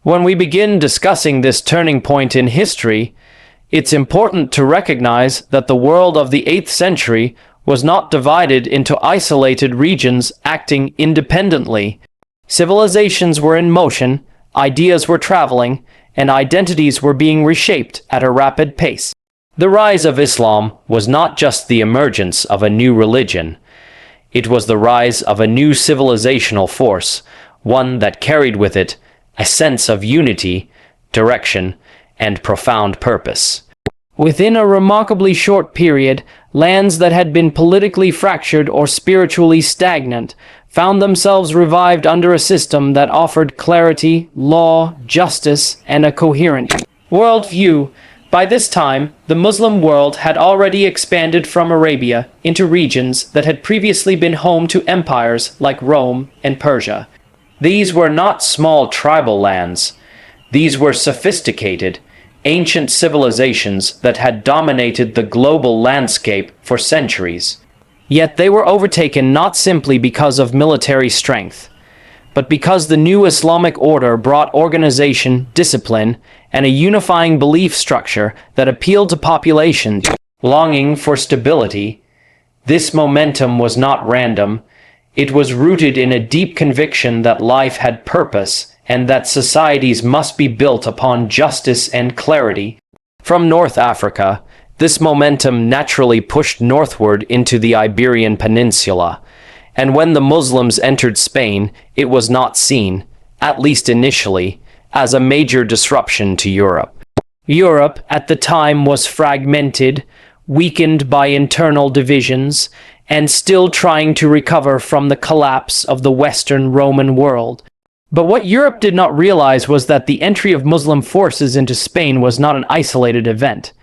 When we begin discussing this turning point in history, it's important to recognize that the world of the 8th century was not divided into isolated regions acting independently. Civilizations were in motion, ideas were traveling, and identities were being reshaped at a rapid pace. The rise of Islam was not just the emergence of a new religion. It was the rise of a new civilizational force, one that carried with it a sense of unity, direction, and profound purpose. Within a remarkably short period, lands that had been politically fractured or spiritually stagnant found themselves revived under a system that offered clarity, law, justice, and a coherent worldview. By this time, the Muslim world had already expanded from Arabia into regions that had previously been home to empires like Rome and Persia. These were not small tribal lands. These were sophisticated, ancient civilizations that had dominated the global landscape for centuries. Yet they were overtaken not simply because of military strength, but because the new Islamic order brought organization, discipline, and a unifying belief structure that appealed to populations longing for stability. This momentum was not random. It was rooted in a deep conviction that life had purpose and that societies must be built upon justice and clarity. From North Africa, this momentum naturally pushed northward into the Iberian Peninsula, and when the Muslims entered Spain, it was not seen, at least initially, as a major disruption to Europe. Europe at the time was fragmented, weakened by internal divisions, and still trying to recover from the collapse of the Western Roman world. But what Europe did not realize was that the entry of Muslim forces into Spain was not an isolated event.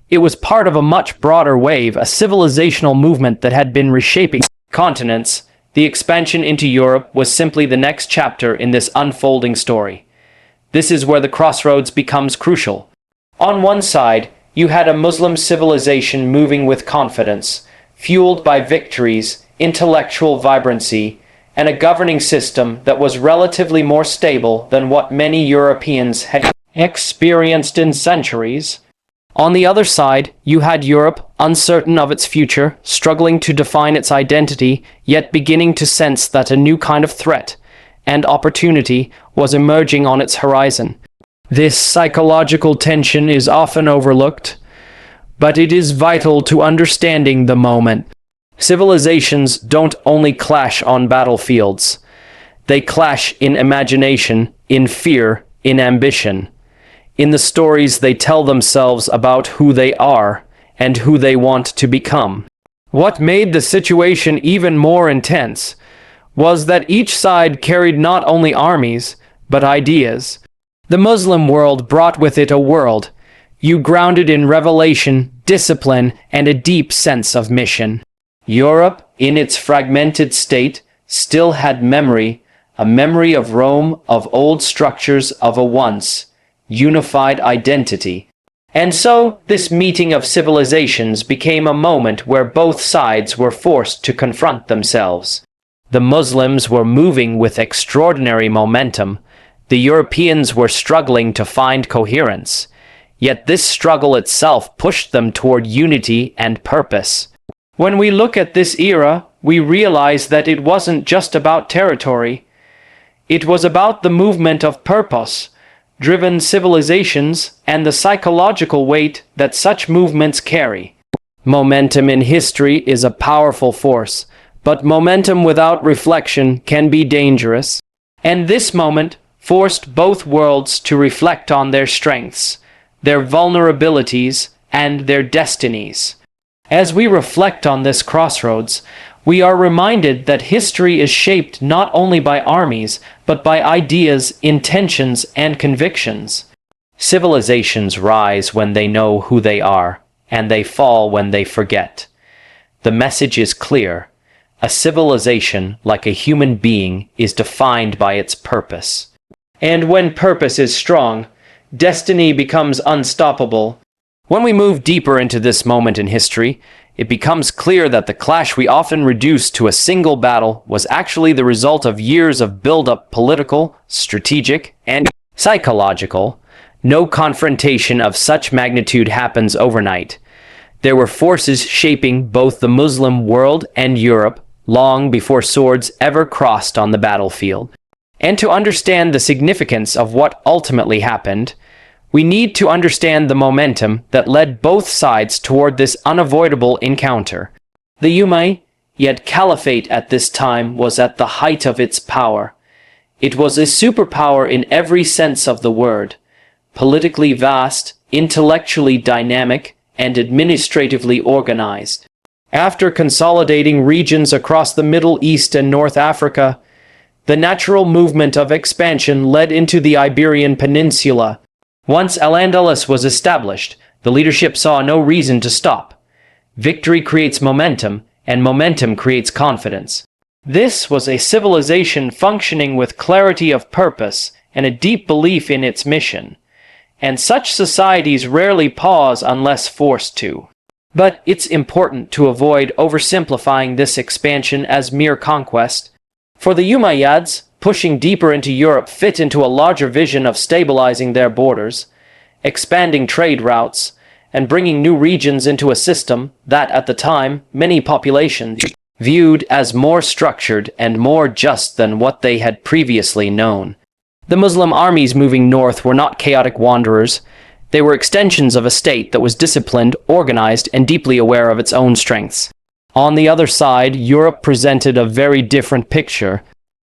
It was part of a much broader wave, a civilizational movement that had been reshaping continents. The expansion into Europe was simply the next chapter in this unfolding story. This is where the crossroads becomes crucial. On one side, you had a Muslim civilization moving with confidence, fueled by victories, intellectual vibrancy, and a governing system that was relatively more stable than what many Europeans had experienced in centuries. On the other side, you had Europe, uncertain of its future, struggling to define its identity, yet beginning to sense that a new kind of threat and opportunity was emerging on its horizon. This psychological tension is often overlooked, but it is vital to understanding the moment. Civilizations don't only clash on battlefields. They clash in imagination, in fear, in ambition. In the stories they tell themselves about who they are and who they want to become. What made the situation even more intense was that each side carried not only armies, but ideas. The Muslim world brought with it a world you grounded in revelation, discipline, and a deep sense of mission. Europe, in its fragmented state, still had memory, a memory of Rome, of old structures, of a once unified identity. And so, this meeting of civilizations became a moment where both sides were forced to confront themselves. The Muslims were moving with extraordinary momentum. The Europeans were struggling to find coherence. Yet this struggle itself pushed them toward unity and purpose. When we look at this era, we realize that it wasn't just about territory. It was about the movement of purpose, driven civilizations, and the psychological weight that such movements carry. Momentum in history is a powerful force, but momentum without reflection can be dangerous. And this moment forced both worlds to reflect on their strengths, their vulnerabilities, and their destinies. As we reflect on this crossroads, we are reminded that history is shaped not only by armies, but by ideas, intentions, and convictions. Civilizations rise when they know who they are, and they fall when they forget. The message is clear. A civilization, like a human being, is defined by its purpose. And when purpose is strong, destiny becomes unstoppable. When we move deeper into this moment in history, it becomes clear that the clash we often reduce to a single battle was actually the result of years of build-up political, strategic, and Psychological. No confrontation of such magnitude happens overnight. There were forces shaping both the Muslim world and Europe long before swords ever crossed on the battlefield. And to understand the significance of what ultimately happened, we need to understand the momentum that led both sides toward this unavoidable encounter. The Umayyad Caliphate at this time was at the height of its power. It was a superpower in every sense of the word, politically vast, intellectually dynamic, and administratively organized. After consolidating regions across the Middle East and North Africa, the natural movement of expansion led into the Iberian Peninsula. Once Al-Andalus was established, the leadership saw no reason to stop. Victory creates momentum, and momentum creates confidence. This was a civilization functioning with clarity of purpose and a deep belief in its mission, and such societies rarely pause unless forced to. But it's important to avoid oversimplifying this expansion as mere conquest. For the Umayyads, pushing deeper into Europe fit into a larger vision of stabilizing their borders, expanding trade routes, and bringing new regions into a system that, at the time, many populations viewed as more structured and more just than what they had previously known. The Muslim armies moving north were not chaotic wanderers. They were extensions of a state that was disciplined, organized, and deeply aware of its own strengths. On the other side, Europe presented a very different picture.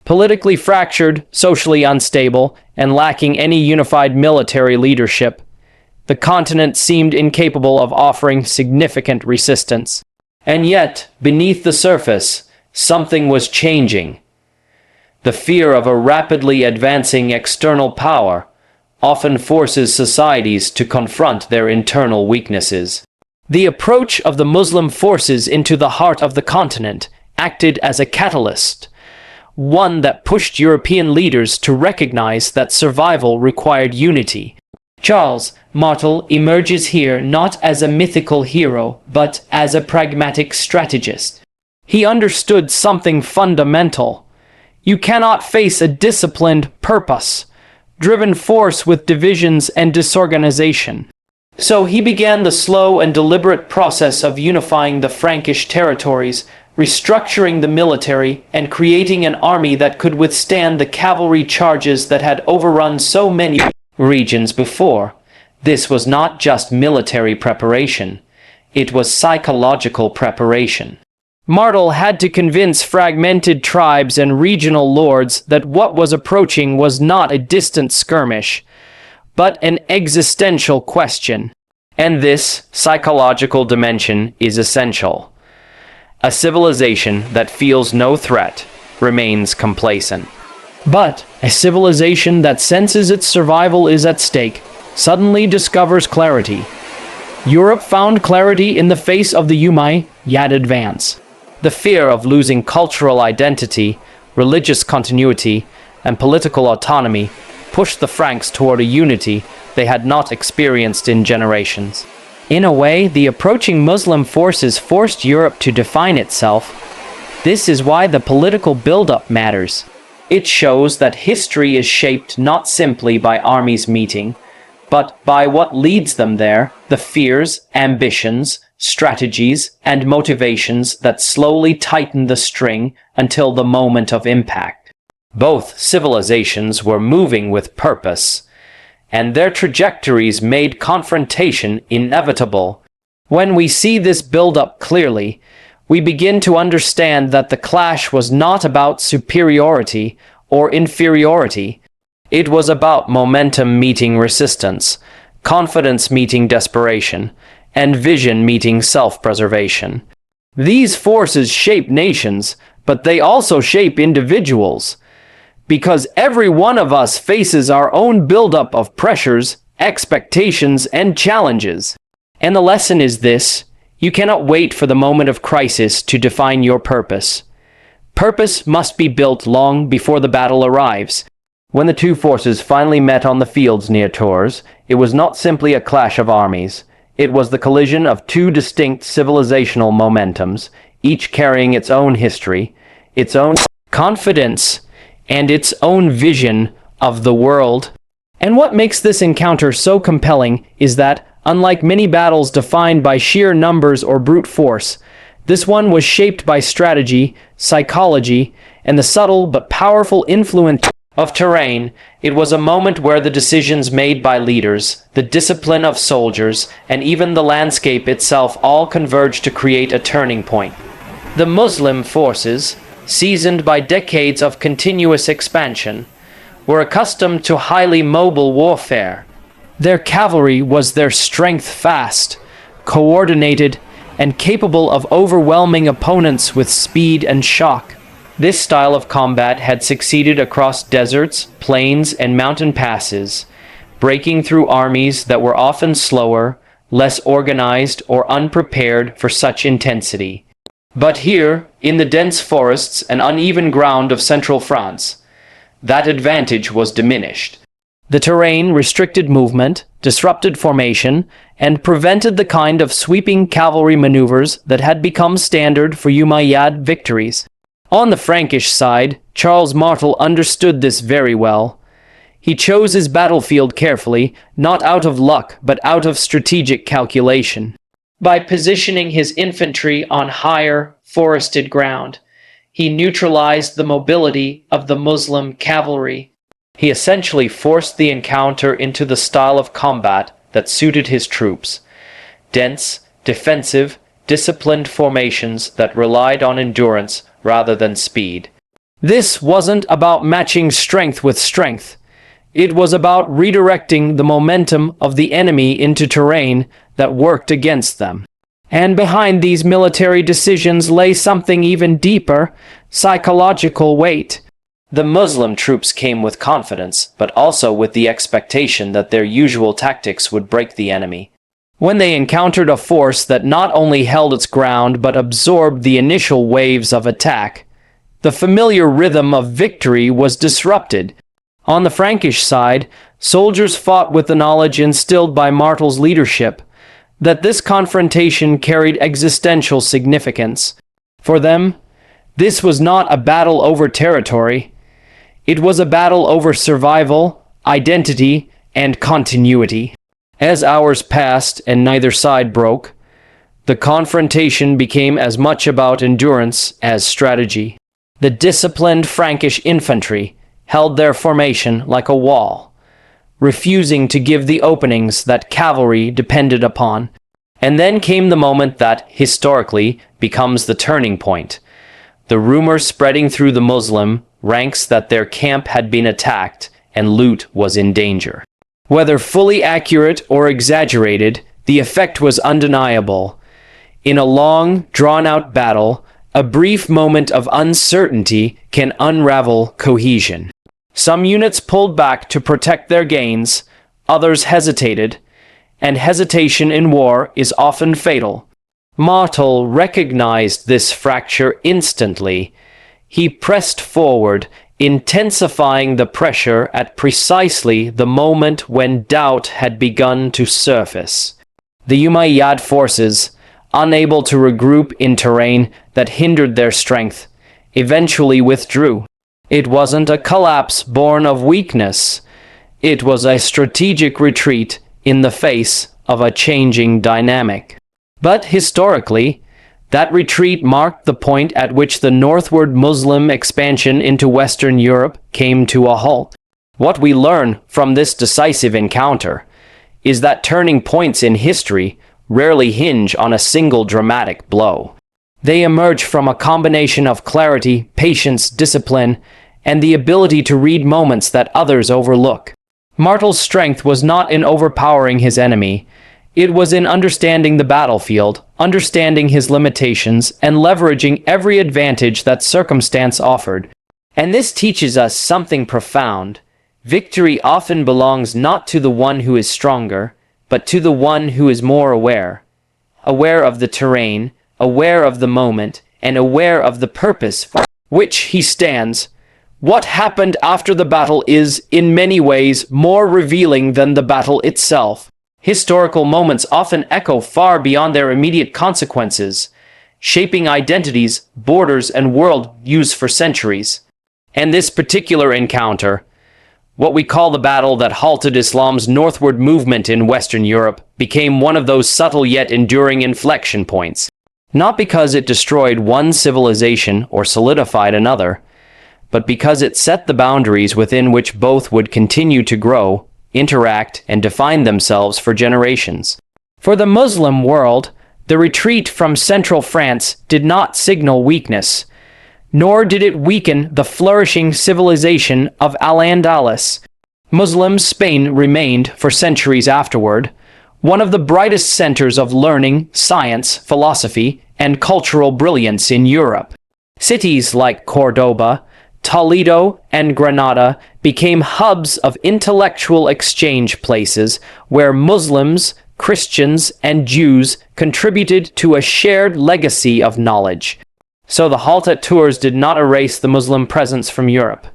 Politically fractured, socially unstable, and lacking any unified military leadership, the continent seemed incapable of offering significant resistance. And yet, beneath the surface, something was changing. The fear of a rapidly advancing external power often forces societies to confront their internal weaknesses. The approach of the Muslim forces into the heart of the continent acted as a catalyst, one that pushed European leaders to recognize that survival required unity. Charles Martel emerges here not as a mythical hero, but as a pragmatic strategist. He understood something fundamental. You cannot face a disciplined, purpose-driven force with divisions and disorganization. So he began the slow and deliberate process of unifying the Frankish territories, restructuring the military, and creating an army that could withstand the cavalry charges that had overrun so many regions before. This was not just military preparation, it was psychological preparation. Martel had to convince fragmented tribes and regional lords that what was approaching was not a distant skirmish, but an existential question. And this psychological dimension is essential. A civilization that feels no threat remains complacent. But a civilization that senses its survival is at stake suddenly discovers clarity. Europe found clarity in the face of the Umayyad advance. The fear of losing cultural identity, religious continuity, and political autonomy pushed the Franks toward a unity they had not experienced in generations. In a way, the approaching Muslim forces forced Europe to define itself. This is why the political buildup matters. It shows that history is shaped not simply by armies meeting, but by what leads them there, the fears, ambitions, strategies, and motivations that slowly tighten the string until the moment of impact. Both civilizations were moving with purpose, and their trajectories made confrontation inevitable. When we see this build-up clearly, we begin to understand that the clash was not about superiority or inferiority. It was about momentum meeting resistance, confidence meeting desperation, and vision meeting self-preservation. These forces shape nations, but they also shape individuals. Because every one of us faces our own buildup of pressures, expectations, and challenges. And the lesson is this: you cannot wait for the moment of crisis to define your purpose. Purpose must be built long before the battle arrives. When the two forces finally met on the fields near Tours, it was not simply a clash of armies. It was the collision of two distinct civilizational momentums, each carrying its own history, its own confidence, and its own vision of the world. And what makes this encounter so compelling is that, unlike many battles defined by sheer numbers or brute force, this one was shaped by strategy, psychology, and the subtle but powerful influence of terrain. It was a moment where the decisions made by leaders, the discipline of soldiers, and even the landscape itself all converged to create a turning point. The Muslim forces, seasoned by decades of continuous expansion, were accustomed to highly mobile warfare. Their cavalry was their strength, fast, coordinated, and capable of overwhelming opponents with speed and shock. This style of combat had succeeded across deserts, plains, and mountain passes, breaking through armies that were often slower, less organized, or unprepared for such intensity. But here, in the dense forests and uneven ground of central France, that advantage was diminished. The terrain restricted movement, disrupted formation, and prevented the kind of sweeping cavalry maneuvers that had become standard for Umayyad victories. On the Frankish side, Charles Martel understood this very well. He chose his battlefield carefully, not out of luck, but out of strategic calculation. By positioning his infantry on higher, forested ground, he neutralized the mobility of the Muslim cavalry. He essentially forced the encounter into the style of combat that suited his troops: dense, defensive, disciplined formations that relied on endurance rather than speed. This wasn't about matching strength with strength. It was about redirecting the momentum of the enemy into terrain that worked against them. And behind these military decisions lay something even deeper: psychological weight. The Muslim troops came with confidence, but also with the expectation that their usual tactics would break the enemy. When they encountered a force that not only held its ground but absorbed the initial waves of attack, the familiar rhythm of victory was disrupted. On the Frankish side, soldiers fought with the knowledge instilled by Martel's leadership that this confrontation carried existential significance. For them, this was not a battle over territory. It was a battle over survival, identity, and continuity. As hours passed and neither side broke, the confrontation became as much about endurance as strategy. The disciplined Frankish infantry held their formation like a wall, refusing to give the openings that cavalry depended upon. And then came the moment that, historically, becomes the turning point. The rumor spreading through the Muslim ranks that their camp had been attacked and loot was in danger. Whether fully accurate or exaggerated, the effect was undeniable. In a long, drawn-out battle, a brief moment of uncertainty can unravel cohesion. Some units pulled back to protect their gains, others hesitated, and hesitation in war is often fatal. Martel recognized this fracture instantly. He pressed forward, intensifying the pressure at precisely the moment when doubt had begun to surface. The Umayyad forces, unable to regroup in terrain that hindered their strength, eventually withdrew. It wasn't a collapse born of weakness. It was a strategic retreat in the face of a changing dynamic. But historically, that retreat marked the point at which the northward Muslim expansion into Western Europe came to a halt. What we learn from this decisive encounter is that turning points in history rarely hinge on a single dramatic blow. They emerge from a combination of clarity, patience, discipline, and the ability to read moments that others overlook. Martel's strength was not in overpowering his enemy. It was in understanding the battlefield, understanding his limitations, and leveraging every advantage that circumstance offered. And this teaches us something profound. Victory often belongs not to the one who is stronger, but to the one who is more aware. Aware of the terrain, aware of the moment, and aware of the purpose for which he stands. What happened after the battle is, in many ways, more revealing than the battle itself. Historical moments often echo far beyond their immediate consequences, shaping identities, borders, and world views for centuries. And this particular encounter, What we call the battle that halted Islam's northward movement in Western Europe became one of those subtle yet enduring inflection points. Not because it destroyed one civilization or solidified another, but because it set the boundaries within which both would continue to grow, interact, and define themselves for generations. For the Muslim world, the retreat from central France did not signal weakness, nor did it weaken the flourishing civilization of Al-Andalus. Muslim Spain remained, for centuries afterward, one of the brightest centers of learning, science, philosophy, and cultural brilliance in Europe. Cities like Cordoba, Toledo, and Granada became hubs of intellectual exchange places where Muslims, Christians, and Jews contributed to a shared legacy of knowledge. So the halt at Tours did not erase the Muslim presence from Europe.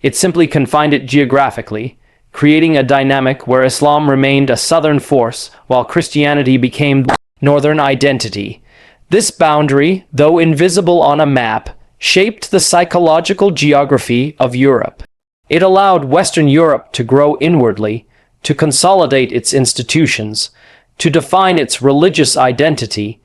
It simply confined it geographically, creating a dynamic where Islam remained a southern force while Christianity became northern identity. This boundary, though invisible on a map, shaped the psychological geography of Europe. It allowed Western Europe to grow inwardly, to consolidate its institutions, to define its religious identity,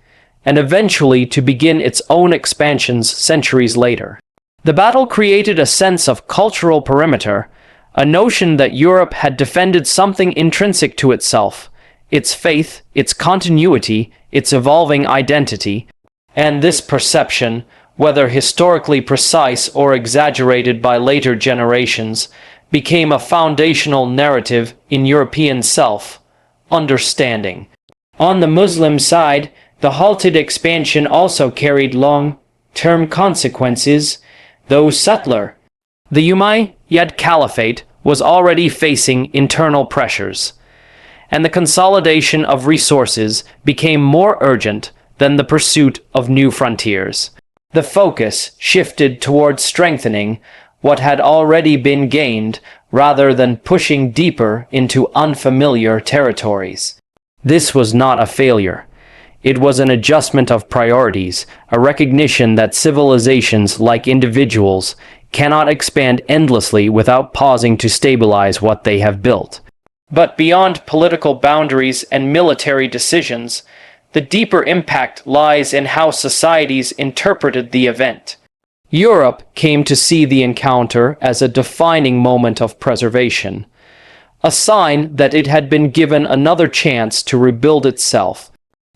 and eventually to begin its own expansions centuries later. The battle created a sense of cultural perimeter, a notion that Europe had defended something intrinsic to itself, its faith, its continuity, its evolving identity, and this perception, whether historically precise or exaggerated by later generations, became a foundational narrative in European self-understanding. On the Muslim side, the halted expansion also carried long-term consequences, though subtler. The Umayyad Caliphate was already facing internal pressures, and the consolidation of resources became more urgent than the pursuit of new frontiers. The focus shifted towards strengthening what had already been gained rather than pushing deeper into unfamiliar territories. This was not a failure. It was an adjustment of priorities, a recognition that civilizations, like individuals, cannot expand endlessly without pausing to stabilize what they have built. But beyond political boundaries and military decisions, the deeper impact lies in how societies interpreted the event. Europe came to see the encounter as a defining moment of preservation, a sign that it had been given another chance to rebuild itself.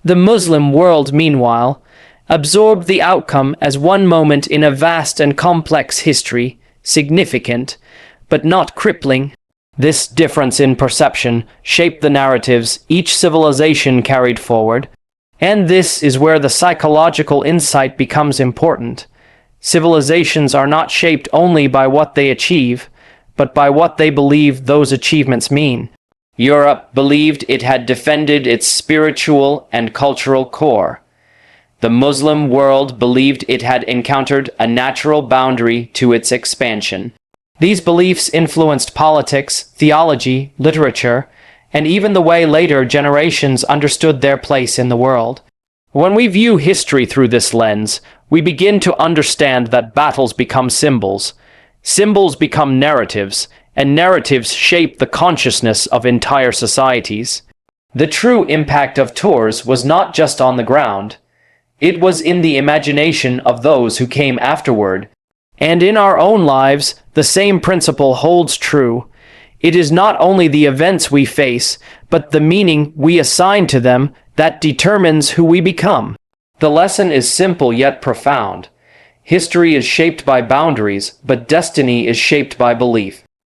The Muslim world, meanwhile, absorbed the outcome as one moment in a vast and complex history, significant, but not crippling. This difference in perception shaped the narratives each civilization carried forward, and this is where the psychological insight becomes important. Civilizations are not shaped only by what they achieve, but by what they believe those achievements mean. Europe believed it had defended its spiritual and cultural core. The Muslim world believed it had encountered a natural boundary to its expansion. These beliefs influenced politics, theology, literature, and even the way later generations understood their place in the world. When we view history through this lens, we begin to understand that battles become symbols. Symbols become narratives, and narratives shape the consciousness of entire societies. The true impact of Tours was not just on the ground. It was in the imagination of those who came afterward. And in our own lives, the same principle holds true. It is not only the events we face, but the meaning we assign to them that determines who we become. The lesson is simple yet profound. History is shaped by boundaries, but destiny is shaped by belief.